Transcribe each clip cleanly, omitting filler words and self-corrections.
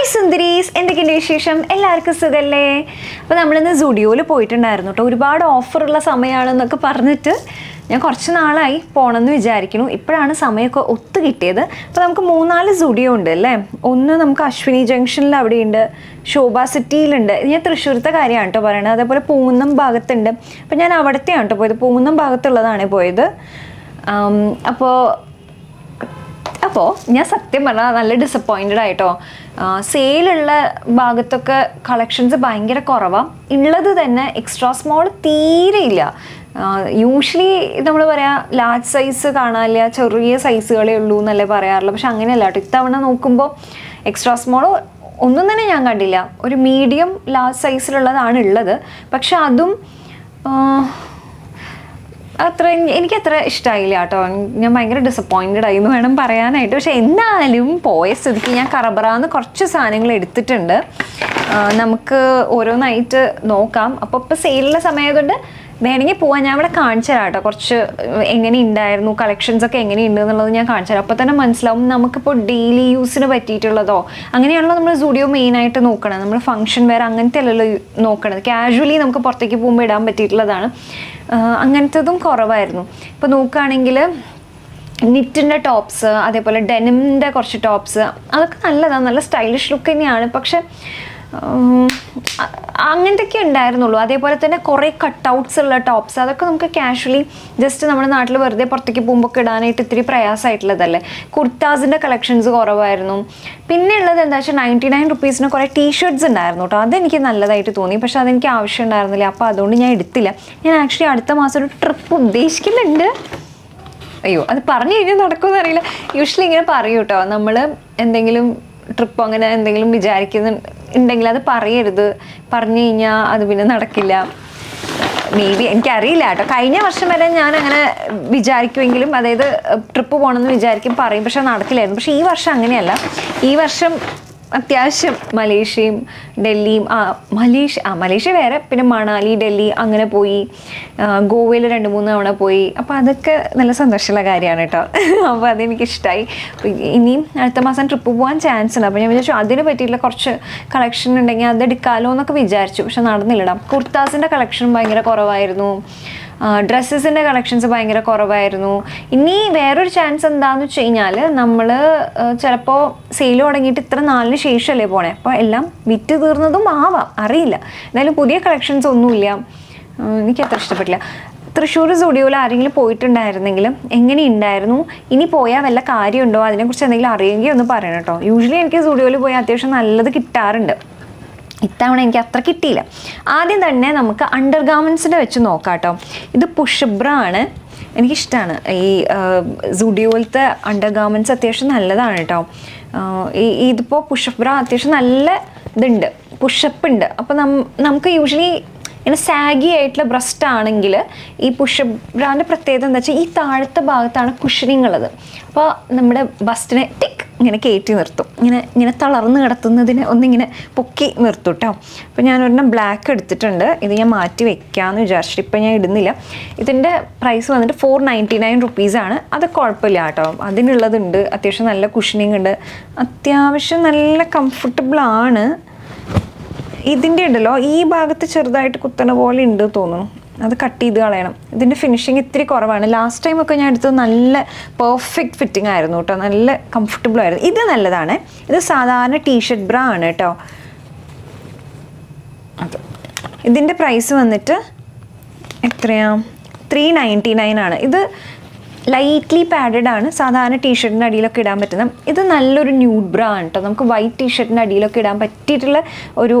Hi സുന്ദരീസ്, എന്തൊക്കെയുണ്ട് വിശേഷം? എല്ലാവർക്കും സുഖല്ലേ? അപ്പോൾ നമ്മളിന്ന് സുഡിയോയിൽ പോയിട്ടുണ്ടായിരുന്നു കേട്ടോ. ഒരുപാട് ഓഫറുള്ള സമയമാണെന്നൊക്കെ പറഞ്ഞിട്ട് ഞാൻ കുറച്ച് നാളായി പോകണമെന്ന് വിചാരിക്കുന്നു. ഇപ്പോഴാണ് സമയമൊക്കെ ഒത്തു കിട്ടിയത്. അപ്പോൾ നമുക്ക് 3-4 സുഡിയോ ഉണ്ട് അല്ലേ. ഒന്ന് നമുക്ക് അശ്വിനി ജംഗ്ഷനിൽ അവിടെയുണ്ട്, ശോഭ സിറ്റിയിലുണ്ട്. ഞാൻ തൃശ്ശൂരത്തെ കാര്യമാണ് കേട്ടോ പറയണത്. അതേപോലെ പൂന്നം ഭാഗത്തുണ്ട്. അപ്പോൾ ഞാൻ അവിടത്തെയാണ് കേട്ടോ പോയത്, പൂന്നം ഭാഗത്തുള്ളതാണ് പോയത്. അപ്പോൾ ഞാൻ സത്യം പറഞ്ഞാൽ നല്ല ഡിസപ്പോയിൻറ്റഡ് ആയിട്ടോ. സെയിലുള്ള ഭാഗത്തൊക്കെ കളക്ഷൻസ് ഭയങ്കര കുറവാണ്. ഉള്ളത് തന്നെ എക്സ്ട്രാ സ്മോൾ തീരെയില്ല. യൂഷ്വലി നമ്മൾ പറയാം ലാർജ് സൈസ് കാണാനില്ല, ചെറിയ സൈസുകളേ ഉള്ളൂ എന്നല്ലേ പറയാറുള്ളൂ. പക്ഷെ അങ്ങനെയല്ല കേട്ടോ. ഇത്തവണ നോക്കുമ്പോൾ എക്സ്ട്രാ സ്മോൾ ഒന്നും തന്നെ ഞാൻ കണ്ടില്ല. ഒരു മീഡിയം ലാർജ് സൈസിലുള്ളതാണ് ഉള്ളത്. പക്ഷെ അതും എനിക്കത്ര ഇഷ്ടമായില്ല കേട്ടോ. ഞാൻ ഭയങ്കര ഡിസപ്പോയിൻറ്റഡ് ആയി എന്ന് വേണം പറയാനായിട്ട്. പക്ഷെ എന്നാലും പോയ സ്ഥിതിക്ക് ഞാൻ കറബറാന്ന് കുറച്ച് സാധനങ്ങൾ എടുത്തിട്ടുണ്ട്. നമുക്ക് ഓരോന്നായിട്ട് നോക്കാം. അപ്പോൾ ഇപ്പോൾ സെയിലുള്ള സമയത്തുകൊണ്ട് വേണമെങ്കിൽ പോവാൻ ഞാൻ ഇവിടെ കാണിച്ചു തരാം കേട്ടോ. കുറച്ച് എങ്ങനെ ഉണ്ടായിരുന്നു, കളക്ഷൻസൊക്കെ എങ്ങനെയുണ്ട് എന്നുള്ളത് ഞാൻ കാണിച്ചു തരാം. അപ്പോൾ തന്നെ മനസ്സിലാവും നമുക്കിപ്പോൾ ഡെയിലി യൂസിന് പറ്റിയിട്ടുള്ളതോ അങ്ങനെയാണല്ലോ നമ്മൾ സ്റ്റുഡിയോ മെയിനായിട്ട് നോക്കണം. നമ്മൾ ഫംഗ്ഷൻ വെയർ അങ്ങനത്തെ അല്ലല്ലോ നോക്കണത്. കാഷ്വലി നമുക്ക് പുറത്തേക്ക് പോകുമ്പോൾ ഇടാൻ പറ്റിയിട്ടുള്ളതാണ്. അങ്ങനത്തതും കുറവായിരുന്നു. ഇപ്പോൾ നോക്കുകയാണെങ്കിൽ നിറ്റിൻ്റെ ടോപ്സ്, അതേപോലെ ഡെനിമിൻ്റെ കുറച്ച് ടോപ്സ്, അതൊക്കെ നല്ലതാണ്, നല്ല സ്റ്റൈലിഷ് ലുക്ക് തന്നെയാണ്. പക്ഷെ അങ്ങനത്തെയൊക്കെ ഉണ്ടായിരുന്നുള്ളൂ. അതേപോലെ തന്നെ കുറേ കട്ടൗട്ട്സ് ഉള്ള ടോപ്സ്, അതൊക്കെ നമുക്ക് കാഷ്വലി ജസ്റ്റ് നമ്മുടെ നാട്ടിൽ വെറുതെ പുറത്തേക്ക് പോകുമ്പോൾ ഇടാനായിട്ട് ഇത്തിരി പ്രയാസമായിട്ടുള്ളതല്ലേ. കുർത്താസിൻ്റെ കളക്ഷൻസ് കുറവായിരുന്നു. പിന്നെ ഉള്ളത് എന്താ വെച്ചാൽ 99 റുപ്പീസിന് കുറേ ടീഷർട്ട്സ് ഉണ്ടായിരുന്നു കേട്ടോ. അതെനിക്ക് നല്ലതായിട്ട് തോന്നി. പക്ഷെ അതെനിക്ക് ആവശ്യം ഉണ്ടായിരുന്നില്ല. അപ്പോൾ അതുകൊണ്ട് ഞാൻ എടുത്തില്ല. ഞാൻ ആക്ച്വലി അടുത്ത മാസം ഒരു ട്രിപ്പ് ഉദ്ദേശിക്കുന്നുണ്ട്. അയ്യോ, അത് പറഞ്ഞു കഴിഞ്ഞാൽ നടക്കുമെന്ന് അറിയില്ല. യൂഷ്വലി ഇങ്ങനെ പറയൂ കേട്ടോ. നമ്മൾ എന്തെങ്കിലും ട്രിപ്പ് അങ്ങനെ എന്തെങ്കിലും വിചാരിക്കുന്നുണ്ടെങ്കിൽ അത് പറയരുത്. പറഞ്ഞു കഴിഞ്ഞാൽ അത് പിന്നെ നടക്കില്ല. മേ ബി എനിക്കറിയില്ല കേട്ടോ. കഴിഞ്ഞ വർഷം വരെ ഞാൻ അങ്ങനെ വിചാരിക്കുമെങ്കിലും, അതായത് ട്രിപ്പ് പോകണമെന്ന് വിചാരിക്കും, പറയും, പക്ഷെ നടക്കില്ലായിരുന്നു. പക്ഷേ ഈ വർഷം അങ്ങനെയല്ല. ഈ വർഷം അത്യാവശ്യം മലേഷ്യയും ഡൽഹിയും, മലേഷ്യ വേറെ, പിന്നെ മണാലി, ഡൽഹി അങ്ങനെ പോയി. ഗോവയിൽ 2-3 തവണ പോയി. അപ്പോൾ അതൊക്കെ നല്ല സന്തോഷമുള്ള കാര്യമാണ് കേട്ടോ. അപ്പോൾ അതെനിക്കിഷ്ടമായി. ഇനിയും അടുത്ത മാസം ട്രിപ്പ് പോകാൻ ചാൻസ് ഉണ്ട്. അപ്പോൾ ഞാൻ വിചാരിച്ചു അതിന് പറ്റിയിട്ടുള്ള കുറച്ച് കളക്ഷൻ ഉണ്ടെങ്കിൽ അതെടുക്കാമല്ലോ എന്നൊക്കെ വിചാരിച്ചു. പക്ഷെ നടന്നില്ലടാ. കുർത്താസിൻ്റെ കളക്ഷൻ ഭയങ്കര കുറവായിരുന്നു. ഡ്രസ്സസിൻ്റെ കളക്ഷൻസ് ഭയങ്കര കുറവായിരുന്നു. ഇനി വേറൊരു ചാൻസ് എന്താണെന്ന് വെച്ച് കഴിഞ്ഞാൽ, നമ്മൾ ചിലപ്പോൾ സെയിൽ തുടങ്ങിയിട്ട് ഇത്ര നാളിന് ശേഷമല്ലേ പോണേ. അപ്പോൾ എല്ലാം വിറ്റ് തീർന്നതും ആവാം, അറിയില്ല. എന്തായാലും പുതിയ കളക്ഷൻസ് ഒന്നുമില്ല. എനിക്കത്ര ഇഷ്ടപ്പെട്ടില്ല. തൃശ്ശൂർ സ്റ്റുഡിയോയിൽ ആരെങ്കിലും പോയിട്ടുണ്ടായിരുന്നെങ്കിൽ എങ്ങനെയുണ്ടായിരുന്നു, ഇനി പോയാൽ വല്ല കാര്യമുണ്ടോ, അതിനെക്കുറിച്ച് എന്തെങ്കിലും അറിയുമെങ്കിൽ ഒന്ന് പറയണം കേട്ടോ. യൂഷ്വലി എനിക്ക് സ്റ്റുഡിയോയിൽ പോയി അത്യാവശ്യം നല്ലത് കിട്ടാറുണ്ട്. ഇത്തവണ എനിക്ക് അത്ര കിട്ടിയില്ല. ആദ്യം തന്നെ നമുക്ക് അണ്ടർ ഗാർമെൻറ്റ്സിൻ്റെ വെച്ച് നോക്കാം കേട്ടോ. ഇത് പുഷ് ബ്ര ആണ്. എനിക്കിഷ്ടമാണ് ഈ സ്റ്റുഡിയോയിലത്തെ അണ്ടർ ഗാർമെൻറ്റ്സ്. അത്യാവശ്യം നല്ലതാണ് കേട്ടോ. ഇതിപ്പോൾ പുഷ് ബ്ര അത്യാവശ്യം നല്ല ഇതുണ്ട്, പുഷപ്പ് ഉണ്ട്. അപ്പോൾ നമുക്ക് യൂഷ്വലി ഇങ്ങനെ സാഗി ആയിട്ടുള്ള ബ്രസ്റ്റ് ആണെങ്കിൽ ഈ പുഷ് ബ്രാൻ്റെ പ്രത്യേകത എന്താ വെച്ചാൽ ഈ താഴത്തെ ഭാഗത്താണ് കുഷനിങ് ഉള്ളത്. അപ്പോൾ നമ്മുടെ ബസ്റ്റിനെ ഇങ്ങനെ കയറ്റി നിർത്തും. ഇങ്ങനെ തളർന്ന് കിടത്തുന്നതിന് ഒന്നിങ്ങനെ പൊക്കി നിർത്തും കേട്ടോ. അപ്പോൾ ഞാനൊരെണ്ണം ബ്ലാക്ക് എടുത്തിട്ടുണ്ട്. ഇത് ഞാൻ മാറ്റി വെക്കാമെന്ന് വിചാരിച്ചിട്ട് ഇപ്പം ഞാൻ ഇടുന്നില്ല. ഇതിൻ്റെ പ്രൈസ് വന്നിട്ട് 499 റുപ്പീസാണ്. അത് കുഴപ്പമില്ല കേട്ടോ. അതിനുള്ളതുണ്ട്. അത്യാവശ്യം നല്ല കുഷനിങ് ഉണ്ട്. അത്യാവശ്യം നല്ല കംഫർട്ടബിളാണ്. ഇതിൻ്റെ ഉണ്ടല്ലോ ഈ ഭാഗത്ത് ചെറുതായിട്ട് കുത്തണ പോലെ ഉണ്ട് തോന്നുന്നു. അത് കട്ട് ചെയ്ത് കളയണം. ഇതിൻ്റെ ഫിനിഷിങ് ഇത്തിരി കുറവാണ്. ലാസ്റ്റ് ടൈമൊക്കെ ഞാൻ എടുത്തത് നല്ല പെർഫെക്റ്റ് ഫിറ്റിംഗ് ആയിരുന്നു കേട്ടോ. നല്ല കംഫർട്ടബിൾ ആയിരുന്നു. ഇത് നല്ലതാണ്. ഇത് സാധാരണ ടീഷർട്ട് ബ്ര ആണ് കേട്ടോ. അത് ഇതിൻ്റെ പ്രൈസ് വന്നിട്ട് എത്രയാണ്? 399 ആണ്. ഇത് ലൈറ്റ്ലി പാഡഡ് ആണ്. സാധാരണ ടീഷർട്ടിൻ്റെ അടിയിലൊക്കെ ഇടാൻ പറ്റുന്ന ഇത് നല്ലൊരു ന്യൂഡ് ബ്ര ആണ് കേട്ടോ. നമുക്ക് വൈറ്റ് ടീഷർട്ടിൻ്റെ അടിയിലൊക്കെ ഇടാൻ പറ്റിയിട്ടുള്ള ഒരു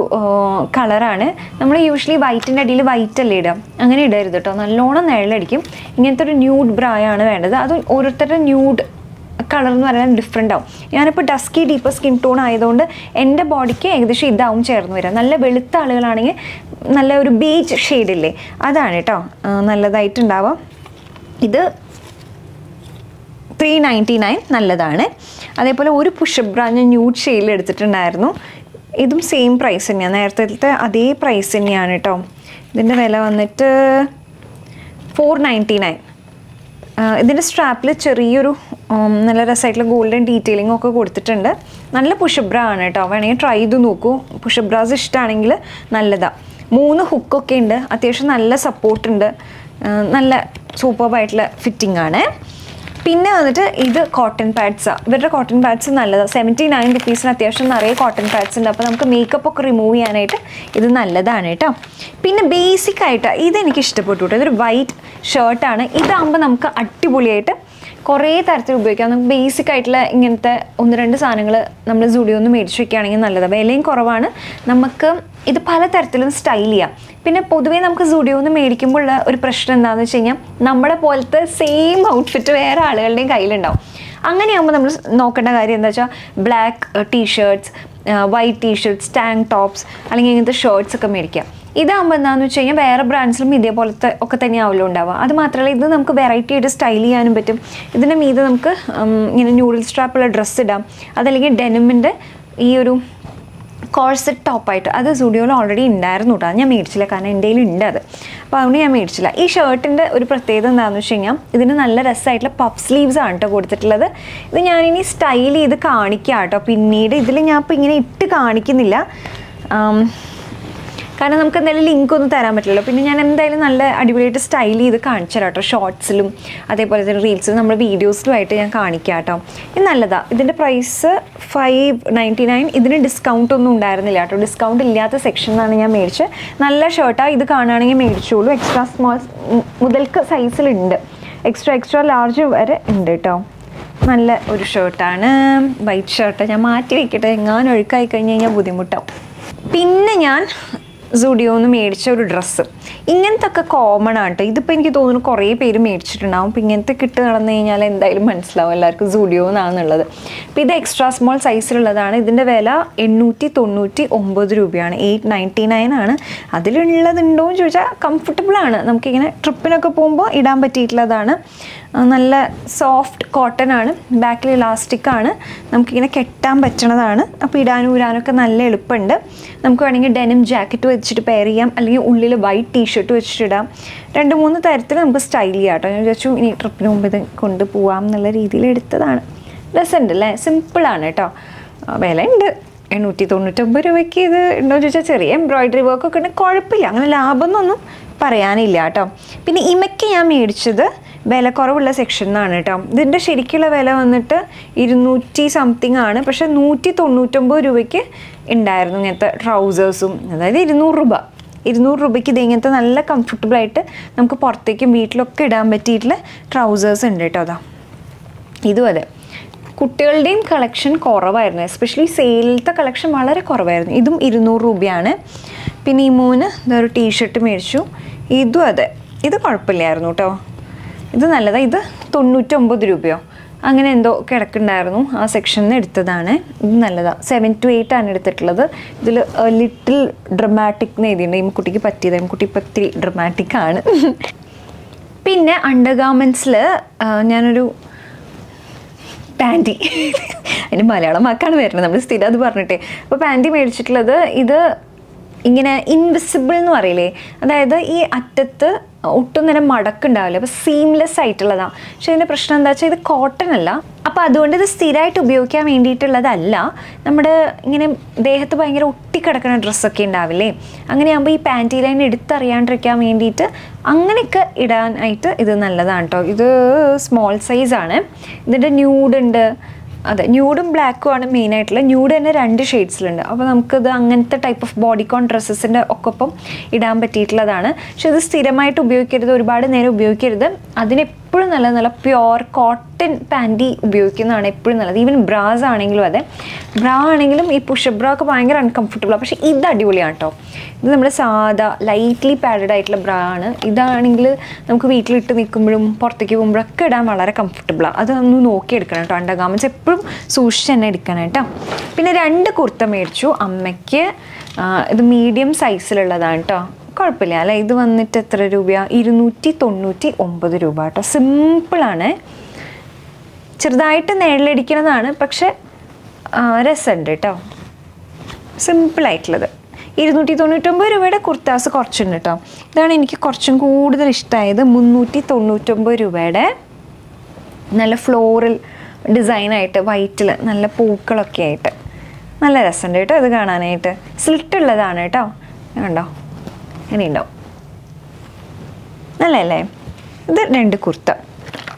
കളറാണ്. നമ്മൾ യൂഷ്വലി വൈറ്റിൻ്റെ അടിയിൽ വൈറ്റ് അല്ലേ ഇടാം, അങ്ങനെ ഇടരുത് കേട്ടോ. നല്ലോണം നിഴലടിക്കും. ഇങ്ങനത്തെ ഒരു ന്യൂഡ് ബ്രയാണ് വേണ്ടത്. അത് ഓരോരുത്തരുടെ ന്യൂഡ് കളർ എന്ന് പറയുന്നത് ഡിഫറെൻ്റ് ആവും. ഞാനിപ്പോൾ ഡസ്കി ഡീപ്പർ സ്കിൻ ടോൺ ആയതുകൊണ്ട് എൻ്റെ ബോഡിക്ക് ഏകദേശം ഇതാവും ചേർന്ന് വരാം. നല്ല വെളുത്ത ആളുകളാണെങ്കിൽ നല്ല ഒരു ബേജ് ഷെയ്ഡില്ലേ, അതാണ് കേട്ടോ നല്ലതായിട്ടുണ്ടാവാം. ഇത് 399 നല്ലതാണ്. അതേപോലെ ഒരു പുഷപ്പ് ബ്ര ഞാൻ ന്യൂഡ് ഷെയ്ഡിൽ എടുത്തിട്ടുണ്ടായിരുന്നു. ഇതും സെയിം പ്രൈസ് തന്നെയാണ്, നേരത്തെ അതേ പ്രൈസ് തന്നെയാണ് കേട്ടോ. ഇതിൻ്റെ വില വന്നിട്ട് 499. ഇതിൻ്റെ സ്ട്രാപ്പിൽ ചെറിയൊരു നല്ല രസമായിട്ടുള്ള ഗോൾഡൻ ഡീറ്റെയിലിംഗ് ഒക്കെ കൊടുത്തിട്ടുണ്ട്. നല്ല പുഷപ്പ് ബ്രാ ആണ് കേട്ടോ. വേണമെങ്കിൽ ട്രൈ ചെയ്ത് നോക്കൂ. പുഷപ്പ് ബ്രാസ് ഇഷ്ടമാണെങ്കിൽ നല്ലതാണ്. 3 ഹുക്കൊക്കെ ഉണ്ട്. അത്യാവശ്യം നല്ല സപ്പോർട്ടുണ്ട്. നല്ല സൂപ്പർബായിട്ടുള്ള ഫിറ്റിംഗ് ആണ്. പിന്നെ വന്നിട്ട് ഇത് കോട്ടൺ പാഡ്സാണ്. ഇവരുടെ കോട്ടൺ പാഡ്സ് നല്ലതാണ്. 79 റുപ്പീസിന് അത്യാവശ്യം നിറയെ കോട്ടൺ പാഡ്സ് ഉണ്ട്. അപ്പോൾ നമുക്ക് മേക്കപ്പ് ഒക്കെ റിമൂവ് ചെയ്യാനായിട്ട് ഇത് നല്ലതാണ് കേട്ടോ. പിന്നെ ബേസിക് ആയിട്ട് ഇതെനിക്ക് ഇഷ്ടപ്പെട്ടു കേട്ടോ. ഇതൊരു വൈറ്റ് ഷർട്ടാണ്. ഇതാകുമ്പോൾ നമുക്ക് അടിപൊളിയായിട്ട് കുറേ തരത്തിൽ ഉപയോഗിക്കാം. നമുക്ക് ബേസിക് ആയിട്ടുള്ള ഇങ്ങനത്തെ 1-2 സാധനങ്ങൾ നമ്മൾ സുഡിയോന്ന് മേടിച്ച് വയ്ക്കുകയാണെങ്കിൽ നല്ലതാണ്. വിലയും കുറവാണ്. നമുക്ക് ഇത് പല തരത്തിലും സ്റ്റൈൽ ചെയ്യാം. പിന്നെ പൊതുവേ നമുക്ക് സുഡിയോന്ന് മേടിക്കുമ്പോൾ ഒരു പ്രശ്നം എന്താണെന്ന് വെച്ച് കഴിഞ്ഞാൽ നമ്മുടെ പോലത്തെ സെയിം ഔട്ട്ഫിറ്റ് വേറെ ആളുകളുടെയും കയ്യിലുണ്ടാവും. അങ്ങനെയാകുമ്പോൾ നമ്മൾ നോക്കേണ്ട കാര്യം എന്താ വെച്ചാൽ black t shirts, white t shirts, tank tops അല്ലെങ്കിൽ ഇങ്ങനത്തെ ഷർട്ട്സ് ഒക്കെ മേടിക്കാം. ഇതാകുമ്പോൾ എന്താണെന്ന് വെച്ച് കഴിഞ്ഞാൽ വേറെ ബ്രാൻഡ്സിലും ഇതേപോലത്തെ ഒക്കെ തന്നെയാവുമല്ലോ ഉണ്ടാവുക. അത് മാത്രമല്ല ഇത് നമുക്ക് വെറൈറ്റി ആയിട്ട് സ്റ്റൈൽ ചെയ്യാനും പറ്റും. ഇതിൻ്റെ മീതെ നമുക്ക് ഇങ്ങനെ ന്യൂഡിൽ സ്ട്രാപ്പുള്ള ഡ്രസ്സ് ഇടാം. അതല്ലെങ്കിൽ ഡെനിമിൻ്റെ ഈ ഒരു കോഴ്സെറ്റ് ടോപ്പായിട്ട് അത് സുഡിയോയിൽ ഓൾറെഡി ഉണ്ടായിരുന്നു കേട്ടോ. ഞാൻ മേടിച്ചില്ല, കാരണം എൻ്റെ കയ്യിൽ ഉണ്ട് അത്. അപ്പോൾ അതുകൊണ്ട് ഞാൻ മേടിച്ചില്ല. ഈ ഷർട്ടിൻ്റെ ഒരു പ്രത്യേകത എന്താണെന്ന് വെച്ച് കഴിഞ്ഞാൽ ഇതിന് നല്ല രസമായിട്ടുള്ള പഫ് സ്ലീവ്സ് ആണ് കേട്ടോ കൊടുത്തിട്ടുള്ളത്. ഇത് ഞാനിനി സ്റ്റൈൽ ചെയ്ത് കാണിക്കാം കേട്ടോ പിന്നീട്. ഇതിൽ ഞാൻ ഇപ്പോൾ ഇങ്ങനെ ഇട്ട് കാണിക്കുന്നില്ല, കാരണം നമുക്ക് എന്തായാലും ലിങ്ക് ഒന്നും തരാൻ പറ്റില്ലല്ലോ. പിന്നെ ഞാൻ എന്തായാലും നല്ല അടിപൊളിയായിട്ട് സ്റ്റൈൽ ചെയ്ത് കാണിച്ചു തരാം കേട്ടോ. ഷോർട്സിലും അതേപോലെ തന്നെ റീൽസിലും നമ്മുടെ വീഡിയോസിലുമായിട്ട് ഞാൻ കാണിക്കാം കേട്ടോ. ഇത് നല്ലതാണ്. ഇതിൻ്റെ പ്രൈസ് 599. ഇതിന് ഡിസ്കൗണ്ട് ഒന്നും ഉണ്ടായിരുന്നില്ല കേട്ടോ. ഡിസ്കൗണ്ട് ഇല്ലാത്ത സെക്ഷനിലാണ് ഞാൻ മേടിച്ചത്. നല്ല ഷർട്ടാണ്. ഇത് കാണുകയാണെങ്കിൽ മേടിച്ചോളൂ. എക്സ്ട്രാ സ്മോൾ മുതൽക്ക് സൈസിലുണ്ട്. എക്സ്ട്രാ ലാർജ് വരെ ഉണ്ട് കേട്ടോ. നല്ല ഒരു ഷർട്ടാണ്. വൈറ്റ് ഷർട്ട് ഞാൻ മാറ്റി വയ്ക്കട്ടെ, എങ്ങാനും ഒഴുക്കായി കഴിഞ്ഞ് കഴിഞ്ഞാൽ ബുദ്ധിമുട്ടാവും. പിന്നെ ഞാൻ സുഡിയോന്ന് മേടിച്ച ഒരു ഡ്രസ്സ്, ഇങ്ങനത്തെ ഒക്കെ കോമൺ ആണ് കേട്ടോ. ഇതിപ്പോൾ എനിക്ക് തോന്നുന്നു കുറേ പേര് മേടിച്ചിട്ടുണ്ടാവും. അപ്പോൾ ഇങ്ങനത്തെ കിട്ട് നടന്നു കഴിഞ്ഞാൽ എന്തായാലും മനസ്സിലാവും എല്ലാവർക്കും സുഡിയോ എന്നാണെന്നുള്ളത്. അപ്പോൾ ഇത് എക്സ്ട്രാ സ്മോൾ സൈസിലുള്ളതാണ്. ഇതിൻ്റെ വില 899 രൂപയാണ്. 899 ആണ്. അതിലുള്ളതുണ്ടോ എന്ന് ചോദിച്ചാൽ കംഫർട്ടബിളാണ്. നമുക്കിങ്ങനെ ട്രിപ്പിനൊക്കെ പോകുമ്പോൾ ഇടാൻ പറ്റിയിട്ടുള്ളതാണ്. നല്ല സോഫ്റ്റ് കോട്ടൺ ആണ്. ബാക്കിൽ ഇലാസ്റ്റിക്കാണ്. നമുക്കിങ്ങനെ കെട്ടാൻ പറ്റണതാണ്. അപ്പോൾ ഇടാനും ഊരാനൊക്കെ നല്ല എളുപ്പമുണ്ട്. നമുക്ക് വേണമെങ്കിൽ ഡെനിം ജാക്കറ്റ് വെച്ചിട്ട് പെയർ ചെയ്യാം, അല്ലെങ്കിൽ ഉള്ളിൽ വൈറ്റ് ടീഷർട്ട് വെച്ചിട്ട് ഇടാം. 2-3 തരത്തിൽ നമുക്ക് സ്റ്റൈൽ ചെയ്യാം കേട്ടോ. ഞാൻ വിചാരിച്ചു ഇനി ട്രിപ്പിന് മുമ്പ് ഇത് കൊണ്ടുപോകാം എന്നുള്ള രീതിയിൽ എടുത്തതാണ്. രസമുണ്ട് അല്ലേ? സിമ്പിളാണ് കേട്ടോ. വില ഉണ്ട് 899 രൂപയ്ക്ക്. ഇത് ഉണ്ടോ എന്ന് ചോദിച്ചാൽ ചെറിയ എംബ്രോയിഡറി വർക്കൊക്കെ ഉണ്ട്. കുഴപ്പമില്ല, അങ്ങനെ ലാഭമൊന്നും പറയാനില്ല കേട്ടോ. പിന്നെ ഇമയ്ക്ക് ഞാൻ മേടിച്ചത് വില കുറവുള്ള സെക്ഷനിലാണ് കേട്ടോ. ഇതിൻ്റെ ശരിക്കുള്ള വില വന്നിട്ട് 200 സംതിങ് ആണ്. പക്ഷേ 199 രൂപയ്ക്ക് ഉണ്ടായിരുന്നു ഇങ്ങനത്തെ ട്രൗസേഴ്സും. അതായത് 200 രൂപയ്ക്ക് ഇത് ഇങ്ങനത്തെ നല്ല കംഫർട്ടബിളായിട്ട് നമുക്ക് പുറത്തേക്കും വീട്ടിലൊക്കെ ഇടാൻ പറ്റിയിട്ടുള്ള ട്രൗസേഴ്സ് ഉണ്ട് കേട്ടോ. അതാ ഇതും അതെ. കുട്ടികളുടെയും കളക്ഷൻ കുറവായിരുന്നു. എസ്പെഷ്യലി സെയിലത്തെ കളക്ഷൻ വളരെ കുറവായിരുന്നു. ഇതും 200 രൂപയാണ്. പിന്നെ ഈ മോന് ഇതൊരു ടീഷർട്ട് മേടിച്ചു. ഇതും അതെ, ഇത് കുഴപ്പമില്ലായിരുന്നു കേട്ടോ. ഇത് നല്ലതാണ്. ഇത് 99 രൂപയോ അങ്ങനെ എന്തോ കിടക്കുന്നുണ്ടായിരുന്നു. ആ സെക്ഷനിൽ നിന്ന് എടുത്തതാണ്. ഇത് നല്ലതാണ്. 7 to 8 ആണ് എടുത്തിട്ടുള്ളത്. ഇതിൽ ലിറ്റിൽ ഡ്രമാറ്റിക് എന്ന് എഴുതിയിട്ടുണ്ട്. ഈ കുട്ടിക്ക് പറ്റിയത്. ഈ കുട്ടി ഇപ്പോൾ ഇത്തിരി ഡ്രമാറ്റിക്കാണ്. പിന്നെ അണ്ടർ ഗാർമെൻറ്റ്സിൽ ഞാനൊരു പാൻറ്റി, അതിന് മലയാളം വാക്കാണ് വരുന്നത്, നമ്മൾ സ്ഥിരം അത് പറഞ്ഞിട്ടേ. അപ്പോൾ പാൻറ്റി മേടിച്ചിട്ടുള്ളത് ഇത് ഇങ്ങനെ ഇൻവിസിബിൾ എന്ന് പറയില്ലേ, അതായത് ഈ അറ്റത്ത് ഒട്ടും തന്നെ മടക്കുണ്ടാവില്ല. അപ്പോൾ സീംലെസ് ആയിട്ടുള്ളതാണ്. പക്ഷേ ഇതിൻ്റെ പ്രശ്നം എന്താ വെച്ചാൽ ഇത് കോട്ടൺ അല്ല. അപ്പോൾ അതുകൊണ്ട് ഇത് സ്ഥിരമായിട്ട് ഉപയോഗിക്കാൻ വേണ്ടിയിട്ടുള്ളതല്ല. നമ്മുടെ ഇങ്ങനെ ദേഹത്ത് ഭയങ്കര ഒട്ടിക്കിടക്കുന്ന ഡ്രസ്സൊക്കെ ഉണ്ടാവില്ലേ, അങ്ങനെയാകുമ്പോൾ ഈ പാൻറ്റി ലൈൻ എടുത്തറിയാണ്ടിരിക്കാൻ വേണ്ടിയിട്ട് അങ്ങനെയൊക്കെ ഇടാനായിട്ട് ഇത് നല്ലതാണ് കേട്ടോ. ഇത് സ്മോൾ സൈസാണ്. ഇതിൻ്റെ ന്യൂഡുണ്ട്. അതെ, ന്യൂഡും ബ്ലാക്കും ആണ് മെയിനായിട്ടുള്ള. ന്യൂഡ് തന്നെ 2 ഷെയ്ഡ്സിലുണ്ട്. അപ്പോൾ നമുക്കിത് അങ്ങനത്തെ ടൈപ്പ് ഓഫ് ബോഡിക്കോൺ ഡ്രസ്സസിൻ്റെ ഒക്കൊപ്പം ഇടാൻ പറ്റിയിട്ടുള്ളതാണ്. പക്ഷെ ഇത് സ്ഥിരമായിട്ട് ഉപയോഗിക്കരുത്, ഒരുപാട് നേരം ഉപയോഗിക്കരുത്. അതിനെപ്പോഴും നല്ല പ്യുവർ കോട്ടൺ പാൻറ്റി ഉപയോഗിക്കുന്നതാണ് എപ്പോഴും നല്ലത്. ഈവൻ ബ്രാസ് ആണെങ്കിലും അതെ. ബ്രാ ആണെങ്കിലും ഈ പുഷപ്പ് ബ്രാ ഒക്കെ ഭയങ്കര അൺകംഫർട്ടബിളാണ്. പക്ഷേ ഇത് അടിപൊളിയാണ് കേട്ടോ. ഇത് നമ്മുടെ സാധാ ലൈറ്റ്ലി പാഡഡ് ആയിട്ടുള്ള ബ്രാ ആണ്. ഇതാണെങ്കിൽ നമുക്ക് വീട്ടിലിട്ട് നിൽക്കുമ്പോഴും പുറത്തേക്ക് പോകുമ്പോഴൊക്കെ ഇടാൻ വളരെ കംഫർട്ടബിളാണ്. അതൊന്ന് നോക്കിയെടുക്കണം കേട്ടോ. അണ്ടർ ഗാർമെൻറ്റ്സ് എപ്പോഴും സൂക്ഷിച്ച് തന്നെ എടുക്കണം കേട്ടോ. പിന്നെ 2 കുർത്ത മേടിച്ചു അമ്മയ്ക്ക്. ഇത് മീഡിയം സൈസിലുള്ളതാണ് കേട്ടോ. കുഴപ്പമില്ല അല്ലേ. ഇത് വന്നിട്ട് എത്ര രൂപയാണ്? 299 രൂപ കേട്ടോ. സിമ്പിളാണ്. ചെറുതായിട്ട് നിഴലടിക്കുന്നതാണ്, പക്ഷെ രസമുണ്ട് കേട്ടോ. സിമ്പിളായിട്ടുള്ളത്. 299 രൂപയുടെ കുർത്താസ് കുറച്ചുണ്ട് കേട്ടോ. ഇതാണ് എനിക്ക് കുറച്ചും കൂടുതൽ ഇഷ്ടമായത്. 399 രൂപയുടെ നല്ല ഫ്ലോറൽ ഡിസൈനായിട്ട് വൈറ്റിൽ നല്ല പൂക്കളൊക്കെ ആയിട്ട് നല്ല രസമുണ്ട് കേട്ടോ ഇത് കാണാനായിട്ട്. സ്ലിറ്റ് ഉള്ളതാണ് കേട്ടോ, കണ്ടോ ഇങ്ങനെ ഉണ്ടാവും, നല്ലല്ലേ. ഇത് 2 കുർത്ത.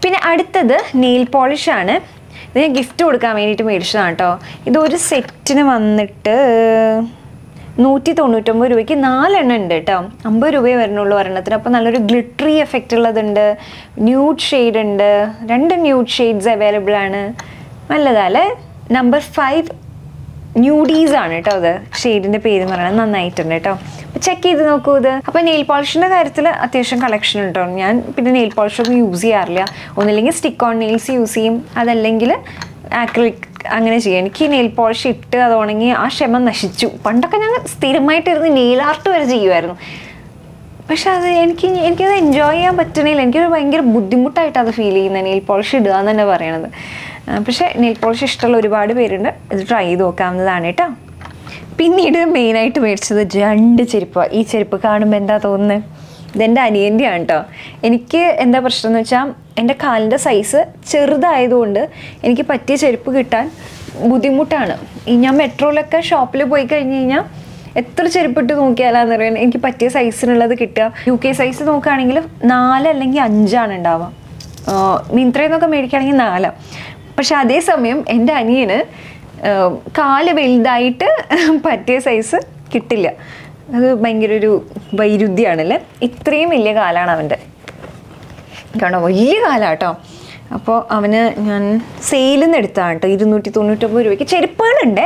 പിന്നെ അടുത്തത് നെയിൽ പോളിഷാണ്. ഇത് ഞാൻ ഗിഫ്റ്റ് കൊടുക്കാൻ വേണ്ടിയിട്ട് മേടിച്ചതാണ് കേട്ടോ. ഇതൊരു സെറ്റിന് വന്നിട്ട് 199 രൂപയ്ക്ക് 4 എണ്ണം ഉണ്ട് കേട്ടോ. 50 രൂപയെ വരുന്നുള്ളൂ ഒരെണ്ണത്തിന്. അപ്പോൾ നല്ലൊരു ഗ്ലിറ്ററി എഫക്റ്റ് ഉള്ളതുണ്ട്, ന്യൂഡ് ഷെയ്ഡ് ഉണ്ട്, 2 ന്യൂഡ് ഷെയ്ഡ്സ് അവൈലബിൾ ആണ്. നല്ലതല്ലേ. നമ്പർ 5 ന്യൂഡീസ് ആണ് കേട്ടോ. അത് ഷെയ്ഡിൻ്റെ പേര് എന്ന് പറയുന്നത് നന്നായിട്ടുണ്ട് കേട്ടോ. ചെക്ക് ചെയ്ത് നോക്കൂ ഇത്. അപ്പോൾ നെയിൽ പോളിഷിൻ്റെ കാര്യത്തിൽ അത്യാവശ്യം കളക്ഷൻ ഉണ്ടോ. ഞാൻ പിന്നെ നെയിൽ പോളിഷൊന്നും യൂസ് ചെയ്യാറില്ല. ഒന്നില്ലെങ്കിൽ സ്റ്റിക്ക് ഓൺ നെയിൽസ് യൂസ് ചെയ്യും, അതല്ലെങ്കിൽ ആക്രിലിക് അങ്ങനെ ചെയ്യും. എനിക്ക് നെയിൽ പോളിഷ് ഇട്ട് അത് ഉണങ്ങി ആ ക്ഷമ നശിച്ചു. പണ്ടൊക്കെ ഞാൻ സ്ഥിരമായിട്ടിരുന്ന് നെയിൽ ആർട്ട് വരെ ചെയ്യുമായിരുന്നു. പക്ഷെ അത് എനിക്കത് എൻജോയ് ചെയ്യാൻ പറ്റണില്ല. എനിക്കൊരു ഭയങ്കര ബുദ്ധിമുട്ടായിട്ട് അത് ഫീൽ ചെയ്യുന്നത് നെയിൽ പോളിഷ് ഇടുക എന്ന് തന്നെ പറയണത്. പക്ഷേ നെയിൽ പോളിഷ് ഇഷ്ടമുള്ള ഒരുപാട് പേരുണ്ട്. ഇത് ട്രൈ ചെയ്ത് നോക്കാവുന്നതാണ് കേട്ടോ. പിന്നീട് മെയിനായിട്ട് മേടിച്ചത് 2 ചെരുപ്പാണ്. ഈ ചെരുപ്പ് കാണുമ്പോൾ എന്താ തോന്നുന്നത്? ഇതെൻ്റെ അനിയൻ്റെയാണ് കേട്ടോ. എനിക്ക് എന്താ പ്രശ്നം എന്ന് വെച്ചാൽ എൻ്റെ കാലിൻ്റെ സൈസ് ചെറുതായതുകൊണ്ട് എനിക്ക് പറ്റിയ ചെരുപ്പ് കിട്ടാൻ ബുദ്ധിമുട്ടാണ്. ഞാൻ മെട്രോയിലൊക്കെ ഷോപ്പിൽ പോയി കഴിഞ്ഞ് കഴിഞ്ഞാൽ എത്ര ചെരുപ്പിട്ട് നോക്കിയാലാന്ന് അറിയാൻ എനിക്ക് പറ്റിയ സൈസിനുള്ളത് കിട്ടുക. UK സൈസ് നോക്കുകയാണെങ്കിൽ 4 അല്ലെങ്കിൽ 5 ഉണ്ടാവുക. മിന്ത്രയിൽ നിന്നൊക്കെ മേടിക്കുകയാണെങ്കിൽ 4. പക്ഷെ അതേസമയം എൻ്റെ അനിയന് കാല് വലുതായിട്ട് പറ്റിയ സൈസ് കിട്ടില്ല. അത് ഭയങ്കര ഒരു വൈരുദ്ധ്യമാണല്ലേ. ഇത്രയും വലിയ കാലാണ് അവൻ്റെ, കാരണം വലിയ കാലാട്ടോ. അപ്പോൾ അവന് ഞാൻ സെയിലിൽ നിന്ന് എടുത്താണ് കേട്ടോ 299 രൂപയ്ക്ക്. ചെരുപ്പുകളുണ്ട്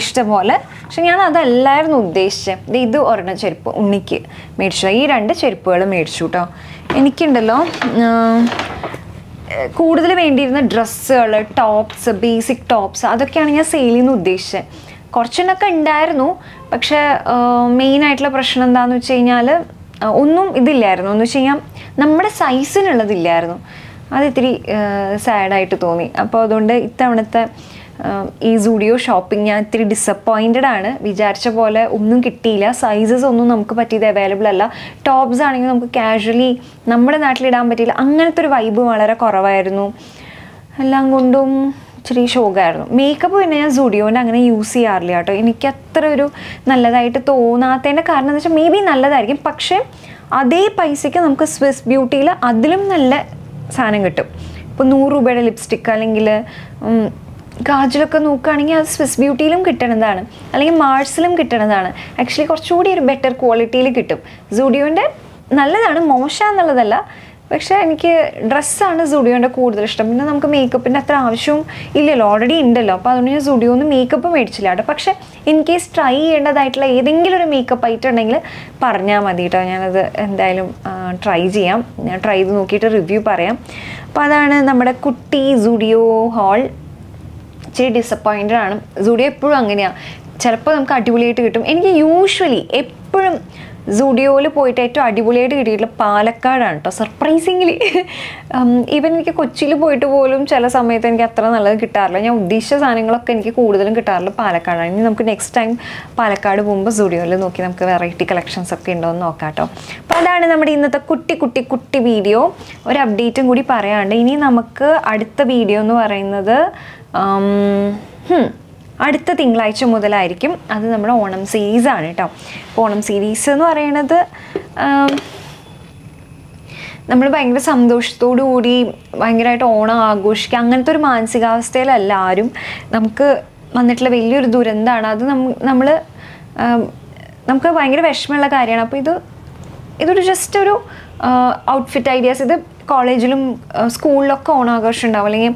ഇഷ്ടംപോലെ, പക്ഷെ ഞാൻ അതല്ലായിരുന്നു ഉദ്ദേശിച്ചത്. ഇത് ഒരെണ്ണം ചെരുപ്പ് ഉണ്ണിക്ക് മേടിച്ചു. ഈ 2 ചെരുപ്പുകൾ മേടിച്ചു കേട്ടോ. എനിക്കുണ്ടല്ലോ കൂടുതൽ വേണ്ടിയിരുന്ന ഡ്രസ്സുകൾ, ടോപ്സ്, ബേസിക് ടോപ്സ്, അതൊക്കെയാണ് ഞാൻ സെയിൽ ചെയ്യുന്ന ഉദ്ദേശിച്ചത്. കുറച്ചെണ്ണൊക്കെ ഉണ്ടായിരുന്നു, പക്ഷേ മെയിനായിട്ടുള്ള പ്രശ്നം എന്താണെന്ന് വെച്ച് കഴിഞ്ഞാൽ ഒന്നും ഇതില്ലായിരുന്നു. എന്ന് വെച്ച് കഴിഞ്ഞാൽ നമ്മുടെ സൈസിനുള്ളതില്ലായിരുന്നു. അത് ഇത്തിരി സാഡായിട്ട് തോന്നി. അപ്പോൾ അതുകൊണ്ട് ഇത്തവണത്തെ ഈ സൂഡിയോ ഷോപ്പിംഗ് ഞാൻ ഇത്തിരി ഡിസപ്പോയിൻറ്റഡ് ആണ്. വിചാരിച്ച പോലെ ഒന്നും കിട്ടിയില്ല. സൈസസ് ഒന്നും നമുക്ക് പറ്റിയത് അവൈലബിൾ അല്ല. ടോപ്സ് ആണെങ്കിൽ നമുക്ക് കാഷ്വലി നമ്മുടെ നാട്ടിലിടാൻ പറ്റിയില്ല. അങ്ങനത്തെ ഒരു വൈബ് വളരെ കുറവായിരുന്നു. എല്ലാം കൊണ്ടും ഇച്ചിരി ഷോക്കായിരുന്നു. മേക്കപ്പ് പിന്നെ ഞാൻ സൂഡിയോൻ്റെ അങ്ങനെ യൂസ് ചെയ്യാറില്ല കേട്ടോ. എനിക്ക് അത്ര ഒരു നല്ലതായിട്ട് തോന്നാത്തതിൻ്റെ കാരണം എന്ന് വെച്ചാൽ മേ ബി നല്ലതായിരിക്കും, പക്ഷേ അതേ പൈസയ്ക്ക് നമുക്ക് സ്വിസ് ബ്യൂട്ടിയിൽ അതിലും നല്ല സാധനം കിട്ടും. ഇപ്പോൾ 100 രൂപയുടെ ലിപ്സ്റ്റിക്ക് അല്ലെങ്കിൽ കാജലൊക്കെ നോക്കുകയാണെങ്കിൽ അത് സ്വിസ് ബ്യൂട്ടിയിലും കിട്ടണതാണ്, അല്ലെങ്കിൽ മാർസിലും കിട്ടണതാണ്. ആക്ച്വലി കുറച്ചുകൂടി ഒരു ബെറ്റർ ക്വാളിറ്റിയിൽ കിട്ടും. സൂഡിയോൻ്റെ നല്ലതാണ്, മോശമാണെന്നുള്ളതല്ല, പക്ഷേ എനിക്ക് ഡ്രസ്സാണ് സൂഡിയോൻ്റെ കൂടുതൽ ഇഷ്ടം. പിന്നെ നമുക്ക് മേക്കപ്പിൻ്റെ അത്ര ആവശ്യവും ഇല്ലല്ലോ, ഓൾറെഡി ഉണ്ടല്ലോ. അപ്പോൾ അതുകൊണ്ട് ഞാൻ സൂഡിയോന്ന് മേക്കപ്പ് മേടിച്ചില്ല കേട്ടോ. പക്ഷേ ഇൻ കേസ് ട്രൈ ചെയ്യേണ്ടതായിട്ടുള്ള ഏതെങ്കിലും ഒരു മേക്കപ്പ് ഐറ്റം ഉണ്ടെങ്കിൽ പറഞ്ഞാൽ മതി കേട്ടോ. ഞാനത് എന്തായാലും ട്രൈ ചെയ്യാം. ഞാൻ ട്രൈ ചെയ്ത് നോക്കിയിട്ട് റിവ്യൂ പറയാം. അപ്പോൾ അതാണ് നമ്മുടെ കുട്ടി സൂഡിയോ ഹോൾ. ഇച്ചിരി ഡിസപ്പോയിൻറ്റഡ് ആണ്. സൂഡിയോ എപ്പോഴും അങ്ങനെയാണ്, ചിലപ്പോൾ നമുക്ക് അടിപൊളിയായിട്ട് കിട്ടും. എനിക്ക് യൂഷ്വലി എപ്പോഴും സൂഡിയോയിൽ പോയിട്ട് ഏറ്റവും അടിപൊളിയായിട്ട് കിട്ടിയിട്ടുള്ള പാലക്കാടാണ് കേട്ടോ, സർപ്രൈസിംഗ്ലി. ഈവൻ എനിക്ക് കൊച്ചിയിൽ പോയിട്ട് പോലും ചില സമയത്ത് എനിക്ക് അത്ര നല്ലത് കിട്ടാറില്ല. ഞാൻ ഉദ്ദേശിച്ച സാധനങ്ങളൊക്കെ എനിക്ക് കൂടുതലും കിട്ടാറില്ല പാലക്കാടാണ്. ഇനി നമുക്ക് നെക്സ്റ്റ് ടൈം പാലക്കാട് പോകുമ്പോൾ സൂഡിയോയിൽ നോക്കി നമുക്ക് വെറൈറ്റി കളക്ഷൻസ് ഒക്കെ ഉണ്ടോ എന്ന് നോക്കാം കേട്ടോ. അപ്പോൾ അതാണ് നമ്മുടെ ഇന്നത്തെ കുട്ടി വീഡിയോ. ഒരു അപ്ഡേറ്റും കൂടി പറയാണ്ട് ഇനി നമുക്ക് അടുത്ത വീഡിയോ എന്ന് പറയുന്നത് അടുത്ത തിങ്കളാഴ്ച മുതലായിരിക്കും. അത് നമ്മുടെ ഓണം സീരീസാണ് കേട്ടോ. അപ്പോൾ ഓണം സീരീസ് എന്ന് പറയുന്നത് നമ്മൾ ഭയങ്കര സന്തോഷത്തോടു കൂടി ഭയങ്കരമായിട്ട് ഓണം ആഘോഷിക്കുക അങ്ങനത്തെ ഒരു മാനസികാവസ്ഥയിലല്ല ആരും. നമുക്ക് വന്നിട്ടുള്ള വലിയൊരു ദുരന്തമാണ് അത്. നമുക്ക് ഭയങ്കര വിഷമമുള്ള കാര്യമാണ്. അപ്പോൾ ഇതൊരു ജസ്റ്റ് ഒരു ഔട്ട്ഫിറ്റ് ഐഡിയാസ്. ഇത് കോളേജിലും സ്കൂളിലൊക്കെ ഓണാഘോഷം ഉണ്ടാവും, അല്ലെങ്കിൽ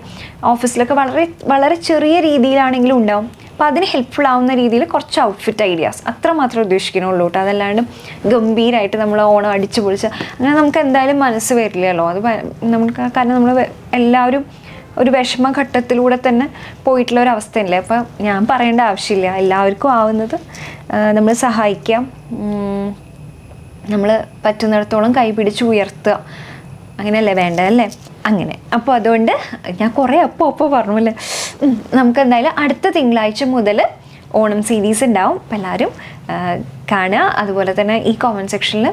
ഓഫീസിലൊക്കെ വളരെ ചെറിയ രീതിയിലാണെങ്കിലും ഉണ്ടാവും. അപ്പോൾ അതിന് ഹെൽപ്ഫുൾ ആവുന്ന രീതിയിൽ കുറച്ച് ഔട്ട്ഫിറ്റ് ഐഡിയാസ് അത്ര മാത്രമേ ഉദ്ദേശിക്കുന്നുള്ളൂ കേട്ടോ. അതല്ലാണ്ട് ഗംഭീരമായിട്ട് നമ്മൾ ഓണം അടിച്ചു പൊളിച്ച് അങ്ങനെ നമുക്ക് എന്തായാലും മനസ്സ് വരില്ലല്ലോ. അത് നമുക്ക് കാരണം നമ്മൾ എല്ലാവരും ഒരു വിഷമഘട്ടത്തിലൂടെ തന്നെ പോയിട്ടുള്ള ഒരു അവസ്ഥയല്ലേ. അപ്പോൾ ഞാൻ പറയേണ്ട ആവശ്യമില്ല, എല്ലാവർക്കും ആവുന്നത് നമ്മൾ സഹായിക്കാം, നമ്മൾ പറ്റുന്നിടത്തോളം കൈ പിടിച്ച് ഉയർത്തുക, അങ്ങനെയല്ലേ വേണ്ടതല്ലേ? അങ്ങനെ. അപ്പോൾ അതുകൊണ്ട് ഞാൻ കുറേ അപ്പോൾ പറഞ്ഞല്ലേ. നമുക്ക് എന്തായാലും അടുത്ത തിങ്കളാഴ്ച മുതൽ ഓണം സീരീസ് ഉണ്ടാവും. അപ്പോൾ എല്ലാവരും കാണുക. അതുപോലെ തന്നെ ഈ കോമൻറ്റ് സെക്ഷനിൽ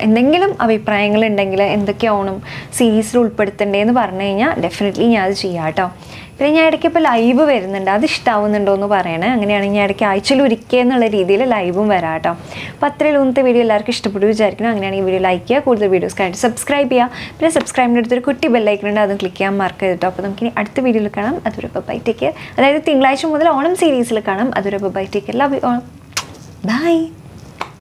എന്തെങ്കിലും അഭിപ്രായങ്ങളുണ്ടെങ്കിൽ എന്തൊക്കെ ഓണം സീരീസിൽ ഉൾപ്പെടുത്തേണ്ടതെന്ന് പറഞ്ഞു കഴിഞ്ഞാൽ ഡെഫിനറ്റ്ലി ഞാൻ അത് ചെയ്യാം കേട്ടോ. പിന്നെ ഞാൻ ഇടയ്ക്ക് ഇപ്പോൾ ലൈവ് വരുന്നുണ്ട്, അത് ഇഷ്ടമാവുന്നുണ്ടോ എന്ന് പറയണേ. അങ്ങനെയാണെങ്കിൽ ഞാൻ ഇടയ്ക്ക് ആഴ്ചയിൽ ഒരിക്കൽ എന്നുള്ള രീതിയിൽ ലൈവും വരാം കേട്ടോ. അപ്പോൾ അത്രയും ഇന്നത്തെ വീഡിയോ എല്ലാവർക്കും ഇഷ്ടപ്പെട്ടു വിചാരിക്കണം. അങ്ങനെയാണെങ്കിൽ വീഡിയോ ലൈക്ക് ചെയ്യുക, കൂടുതൽ വീഡിയോസ് കഴിഞ്ഞിട്ട് സബ്സ്ക്രൈബ് ചെയ്യുക. പിന്നെ സബ്സ്ക്രൈബിൻ്റെ അടുത്തൊരു കുട്ടി ബെല്ലൈക്കനുണ്ട്, അതും ക്ലിക്ക് ചെയ്യാൻ മറക്കരുത് കേട്ടോ. അപ്പോൾ നമുക്കിനി അടുത്ത വീഡിയോയിൽ കാണാം. അതൊരു ബൈ ടേക്ക് കെയർ. അതായത് തിങ്കളാഴ്ച മുതൽ ഓണം സീരീസിൽ കാണാം. അതൊരു bye take care. Love you all. By.